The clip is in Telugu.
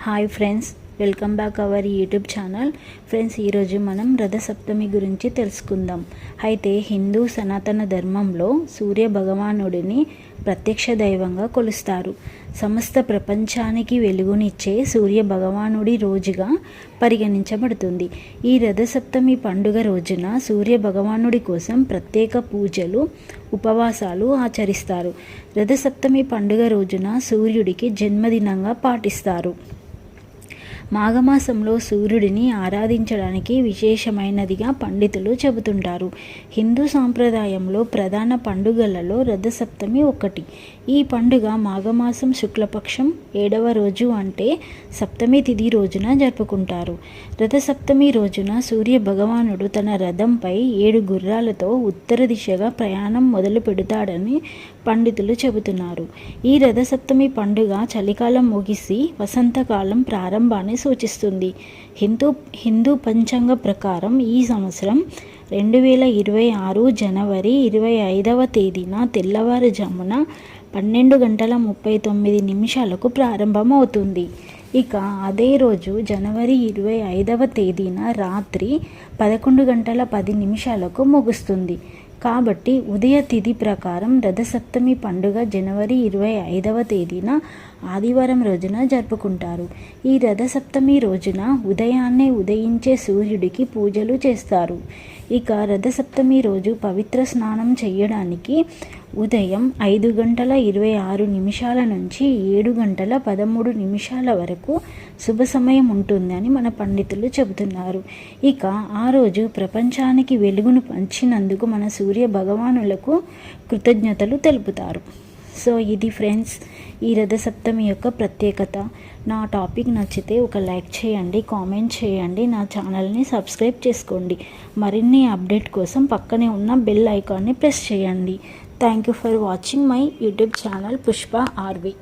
Hi friends, welcome back our YouTube channel. Friends, ఈరోజు మనం రథసప్తమి గురించి తెలుసుకుందాం. అయితే హిందూ సనాతన ధర్మంలో సూర్య భగవానుడిని ప్రత్యక్ష దైవంగా కొలుస్తారు. సమస్త ప్రపంచానికి వెలుగునిచ్చే సూర్య భగవానుడి రోజుగా పరిగణించబడుతుంది. ఈ రథసప్తమి పండుగ రోజున సూర్య భగవానుడి కోసం ప్రత్యేక పూజలు, ఉపవాసాలు ఆచరిస్తారు. రథసప్తమి పండుగ రోజున సూర్యుడికి జన్మదినంగా పాటిస్తారు. మాఘమాసంలో సూర్యుడిని ఆరాధించడానికి విశేషమైనదిగా పండితులు చెబుతుంటారు. హిందూ సాంప్రదాయంలో ప్రధాన పండుగలలో రథసప్తమి ఒకటి. ఈ పండుగ మాఘమాసం శుక్లపక్షం 7వ రోజు అంటే సప్తమి తిథి రోజున జరుపుకుంటారు. రథసప్తమి రోజున సూర్య భగవానుడు తన రథంపై 7 గుర్రాలతో ఉత్తర దిశగా ప్రయాణం మొదలు పెడతాడని పండితులు చెబుతున్నారు. ఈ రథసప్తమి పండుగ చలికాలం ముగిసి వసంతకాలం ప్రారంభాన్ని సూచిస్తుంది. హిందూ పంచాంగ ప్రకారం ఈ సంవత్సరం 2026 జనవరి 25వ తేదీన తెల్లవారుజామున 12:39 ప్రారంభమవుతుంది. ఇక అదే రోజు జనవరి 25వ తేదీన రాత్రి 11:10 ముగుస్తుంది. కాబట్టి ఉదయ తిథి ప్రకారం రథసప్తమి పండుగ జనవరి 25వ తేదీన ఆదివారం రోజున జరుపుకుంటారు. ఈ రథసప్తమి రోజున ఉదయాన్నే ఉదయించే సూర్యుడికి పూజలు చేస్తారు. ఇక రథసప్తమి రోజు పవిత్ర స్నానం చేయడానికి ఉదయం 5:26 నుంచి 7:13 వరకు శుభ సమయం ఉంటుందని మన పండితులు చెబుతున్నారు. ఇక ఆ రోజు ప్రపంచానికి వెలుగును పంచినందుకు మన సూర్య భగవానులకు కృతజ్ఞతలు తెలుపుతారు. సో ఇది ఫ్రెండ్స్, ఈ రథసప్తమి యొక్క ప్రత్యేకత. నా టాపిక్ నచ్చితే ఒక లైక్ చేయండి, కామెంట్ చేయండి, నా ఛానల్ని సబ్స్క్రైబ్ చేసుకోండి. మరిన్ని అప్డేట్ కోసం పక్కనే ఉన్న బెల్ ఐకాన్ని ప్రెస్ చేయండి. Thank you for watching my YouTube channel Pushpa RV.